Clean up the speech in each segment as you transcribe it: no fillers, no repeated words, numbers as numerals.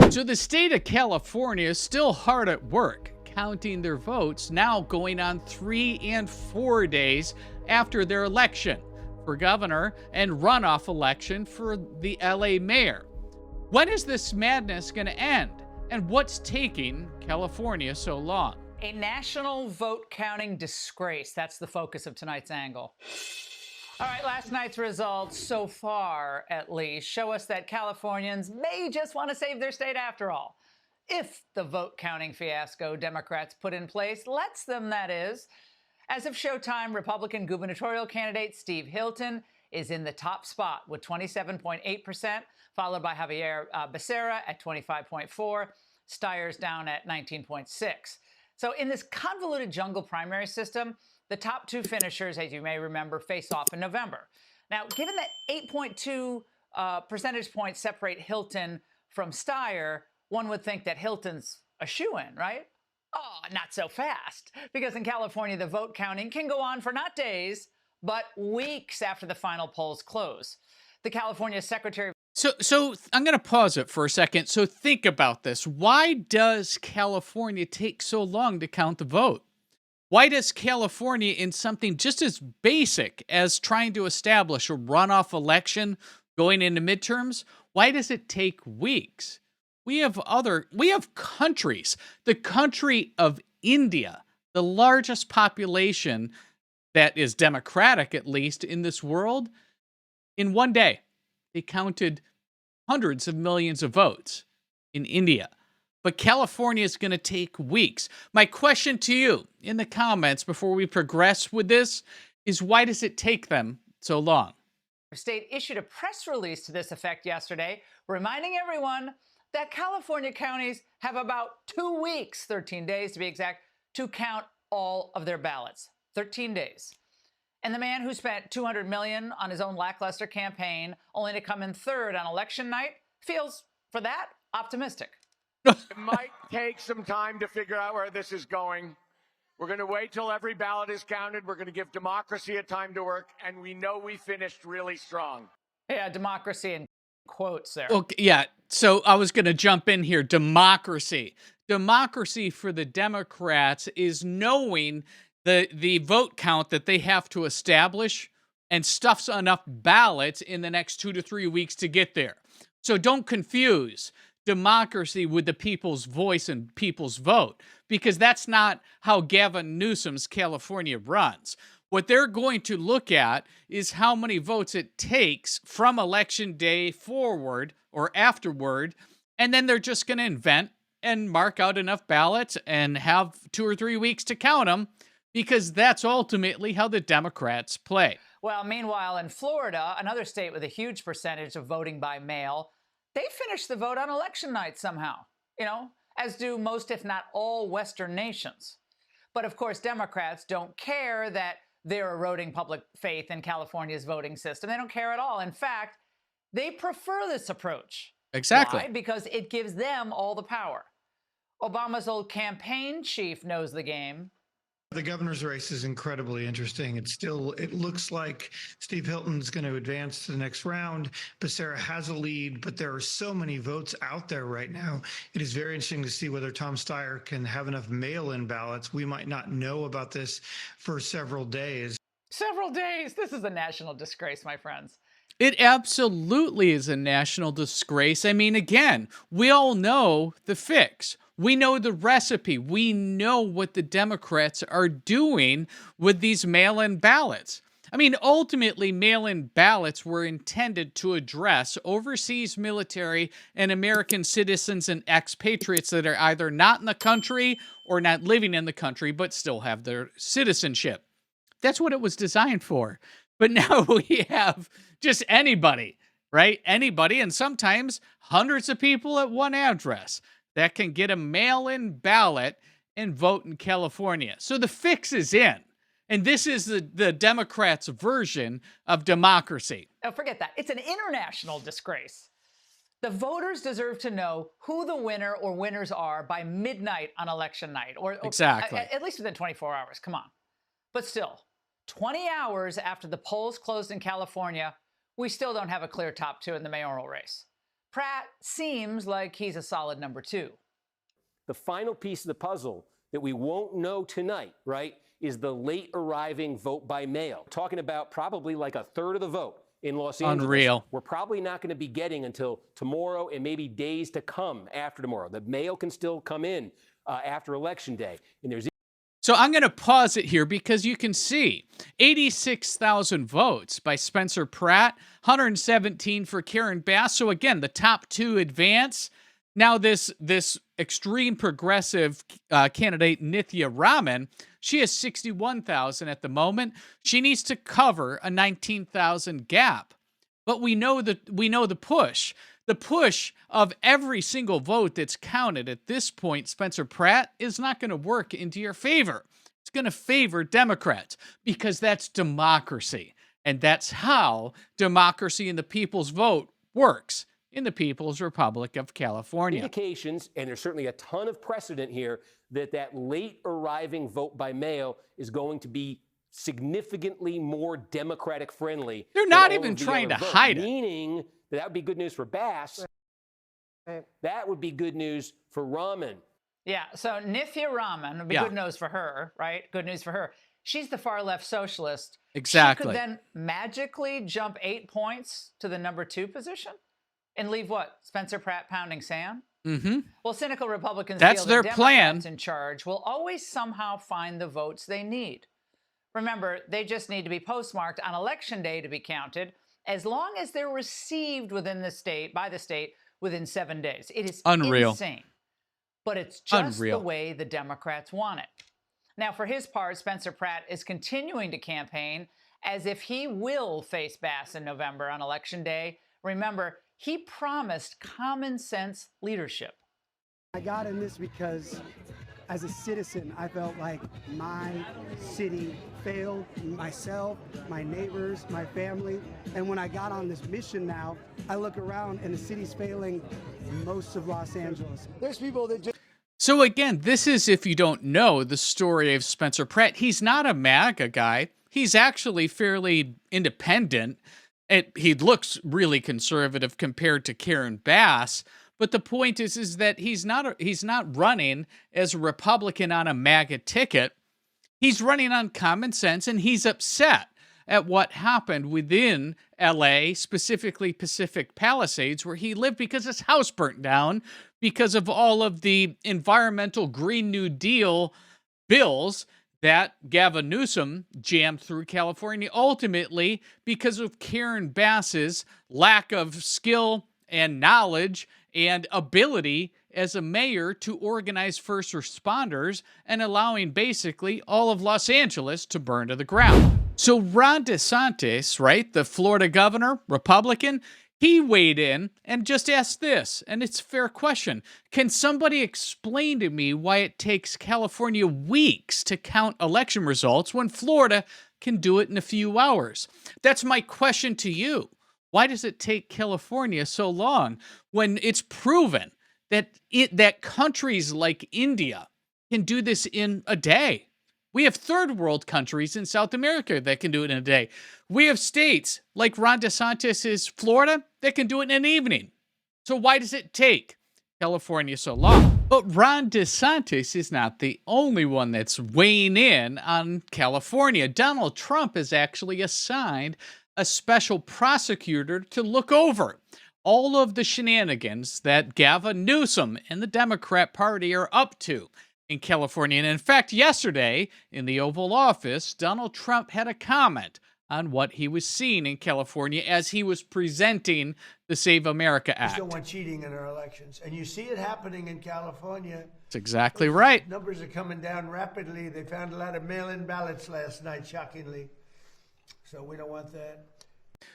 So the state of California is still hard at work, counting their votes, now going on 3 and 4 days after their election for governor and runoff election for the LA mayor. When is this madness going to end? And what's taking California so long? A national vote counting disgrace. That's the focus of tonight's angle. All right, last night's results, so far at least, show us that Californians may just want to save their state after all. If the vote counting fiasco Democrats put in place lets them, that is. As of showtime, Republican gubernatorial candidate Steve Hilton is in the top spot with 27.8%, followed by Javier Becerra at 25.4%, Steyer's down at 19.6%. So in this convoluted jungle primary system, the top two finishers, as you may remember, face off in November. Now, given that 8.2 percentage points separate Hilton from Steyer, one would think that Hilton's a shoo-in, right? Oh, not so fast. Because in California, the vote counting can go on for not days, but weeks after the final polls close. The California Secretary... So I'm going to pause it for a second. So think about this. Why does California take so long to count the vote? Why does California, in something just as basic as trying to establish a runoff election going into midterms, why does it take weeks? We have countries, the country of India, the largest population that is democratic, at least in this world. In one day, they counted hundreds of millions of votes in India. But California is going to take weeks. My question to you in the comments before we progress with this is, why does it take them so long? The state issued a press release to this effect yesterday, reminding everyone that California counties have about 2 weeks, 13 days to be exact, to count all of their ballots. 13 days. And the man who spent $200 million on his own lackluster campaign, only to come in third on election night, feels, for that, optimistic. It might take some time to figure out where this is going. We're going to wait till every ballot is counted. We're going to give democracy a time to work, and we know we finished really strong. Yeah, democracy in quotes there. Okay, yeah, so I was going to jump in here. Democracy. Democracy for the Democrats is knowing the vote count that they have to establish and stuffs enough ballots in the next 2 to 3 weeks to get there. So don't confuse democracy with the people's voice and people's vote, because that's not how Gavin Newsom's California runs. What they're going to look at is how many votes it takes from election day forward or afterward, and then they're just going to invent and mark out enough ballots and have 2 or 3 weeks to count them, because that's ultimately how the Democrats play. Well, meanwhile, in Florida, another state with a huge percentage of voting by mail, they finish the vote on election night somehow, as do most, if not all, Western nations. But of course, Democrats don't care that they're eroding public faith in California's voting system. They don't care at all. In fact, they prefer this approach. Exactly. Why? Because it gives them all the power. Obama's old campaign chief knows the game. The governor's race is incredibly interesting. It looks like Steve Hilton's going to advance to the next round. Becerra has a lead, but there are so many votes out there right now. It is very interesting to see whether Tom Steyer can have enough mail-in ballots. We might not know about this for several days. Several days? This is a national disgrace, my friends. It absolutely is a national disgrace. I mean, again, we all know the fix. We know the recipe. We know what the Democrats are doing with these mail-in ballots. I mean, ultimately, mail-in ballots were intended to address overseas military and American citizens and expatriates that are either not in the country or not living in the country, but still have their citizenship. That's what it was designed for. But now we have just anybody, right? Anybody, and sometimes hundreds of people at one address that can get a mail-in ballot and vote in California. So the fix is in. And this is the Democrats' version of democracy. Oh, forget that. It's an international disgrace. The voters deserve to know who the winner or winners are by midnight on election night. Or exactly. At least within 24 hours. Come on. But still, 20 hours after the polls closed in California, we still don't have a clear top two in the mayoral race. Pratt seems like he's a solid number 2. The final piece of the puzzle that we won't know tonight, right, is the late arriving vote by mail. Talking about probably like a third of the vote in Los Angeles. Unreal. We're probably not going to be getting until tomorrow and maybe days to come after tomorrow. The mail can still come in after Election Day. And there's So I'm going to pause it here because you can see 86,000 votes by Spencer Pratt, 117 for Karen Bass. So again, the top 2 advance. Now this extreme progressive candidate, Nithya Ramen, she has 61,000 at the moment. She needs to cover a 19,000 gap. But we know the push. The push of every single vote that's counted at this point, Spencer Pratt, is not going to work into your favor. It's going to favor Democrats because that's democracy. And that's how democracy and the people's vote works in the People's Republic of California. indications, and there's certainly a ton of precedent here, that late arriving vote by mail is going to be significantly more Democratic friendly. They're not even trying to hide it. Meaning that would be good news for Bass. Right. That would be good news for Ramen. Yeah, so Nithya Ramen would be good news for her, right? Good news for her. She's the far left socialist. Exactly. She could then magically jump 8 points to the number 2 position and leave what? Spencer Pratt pounding sand? Mm-hmm. Well, cynical Republicans That's feel their that plan. Democrats in charge will always somehow find the votes they need. Remember, they just need to be postmarked on Election Day to be counted, as long as they're received within the state, by the state, within 7 days. It is Unreal. insane. But it's just Unreal. the way the Democrats want it. Now, for his part, Spencer Pratt is continuing to campaign as if he will face Bass in November on Election Day. Remember, he promised common sense leadership. I got in this because as a citizen, I felt like my city failed myself, my neighbors, my family. And when I got on this mission now, I look around and the city's failing most of Los Angeles. There's people that just... So again, this is, if you don't know the story of Spencer Pratt, he's not a MAGA guy. He's actually fairly independent. He looks really conservative compared to Karen Bass. But the point is that he's not running as a Republican on a MAGA ticket. He's running on common sense, and he's upset at what happened within LA, specifically Pacific Palisades, where he lived because his house burnt down because of all of the environmental Green New Deal bills that Gavin Newsom jammed through California, ultimately because of Karen Bass's lack of skill and knowledge and ability as a mayor to organize first responders and allowing basically all of Los Angeles to burn to the ground. So Ron DeSantis, right, the Florida governor, Republican, he weighed in and just asked this, and it's a fair question. Can somebody explain to me why it takes California weeks to count election results when Florida can do it in a few hours? That's my question to you. Why does it take California so long when it's proven that countries like India can do this in a day? We have third world countries in South America that can do it in a day. We have states like Ron DeSantis' Florida that can do it in an evening. So why does it take California so long? But Ron DeSantis is not the only one that's weighing in on California. Donald Trump has actually assigned a special prosecutor to look over all of the shenanigans that Gavin Newsom and the Democrat Party are up to in California. And in fact, yesterday in the Oval Office, Donald Trump had a comment on what he was seeing in California as he was presenting the Save America Act. We don't want cheating in our elections. And you see it happening in California. That's exactly right. Numbers are coming down rapidly. They found a lot of mail-in ballots last night, shockingly. So we don't want that.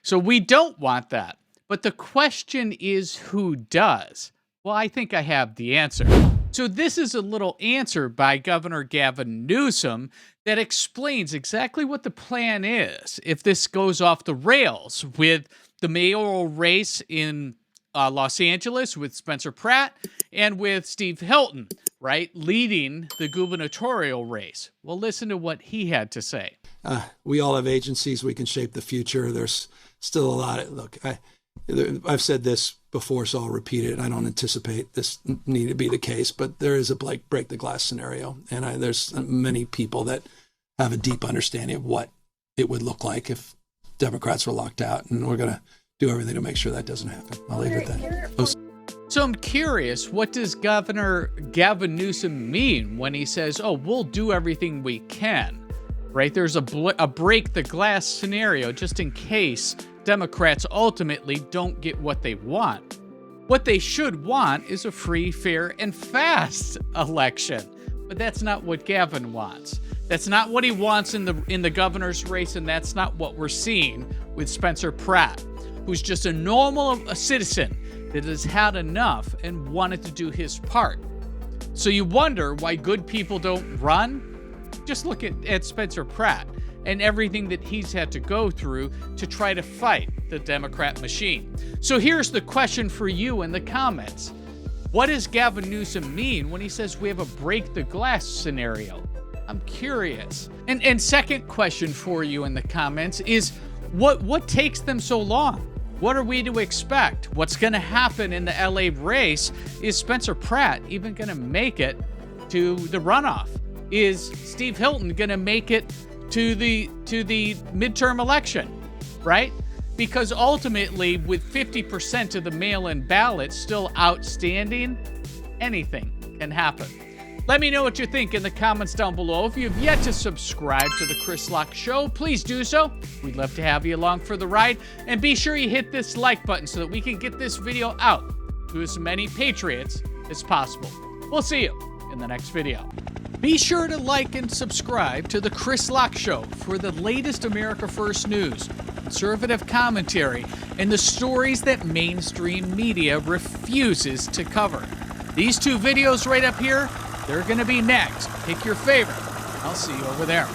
So we don't want that. But the question is, who does? Well, I think I have the answer. So this is a little answer by Governor Gavin Newsom that explains exactly what the plan is if this goes off the rails with the mayoral race in Los Angeles with Spencer Pratt and with Steve Hilton, right, leading the gubernatorial race. Well, listen to what he had to say. We all have agencies. We can shape the future. There's still a lot of, look, I've said this before, so I'll repeat it. I don't anticipate this need to be the case, but there is a break the glass scenario. And there's many people that have a deep understanding of what it would look like if Democrats were locked out. And we're going to do everything to make sure that doesn't happen. I'll leave it at that. So I'm curious, what does Governor Gavin Newsom mean when he says, oh, we'll do everything we can, right? There's a break the glass scenario just in case Democrats ultimately don't get what they want. What they should want is a free, fair, and fast election. But that's not what Gavin wants. That's not what he wants in the governor's race, and that's not what we're seeing with Spencer Pratt, who's just a normal citizen that has had enough and wanted to do his part. So you wonder why good people don't run? Just look at Spencer Pratt and everything that he's had to go through to try to fight the Democrat machine. So here's the question for you in the comments. What does Gavin Newsom mean when he says we have a break the glass scenario? I'm curious. And second question for you in the comments is what takes them so long? What are we to expect? What's going to happen in the LA race? Is Spencer Pratt even going to make it to the runoff? Is Steve Hilton going to make it to the midterm election, right? Because ultimately, with 50% of the mail-in ballots still outstanding, anything can happen. Let me know what you think in the comments down below. If you've yet to subscribe to the Chris Lock Show, please do so. We'd love to have you along for the ride. And be sure you hit this like button so that we can get this video out to as many Patriots as possible. We'll see you in the next video. Be sure to like and subscribe to the Chris Lock Show for the latest America First news, conservative commentary, and the stories that mainstream media refuses to cover. These two videos right up here, they're going to be next. Pick your favorite. I'll see you over there.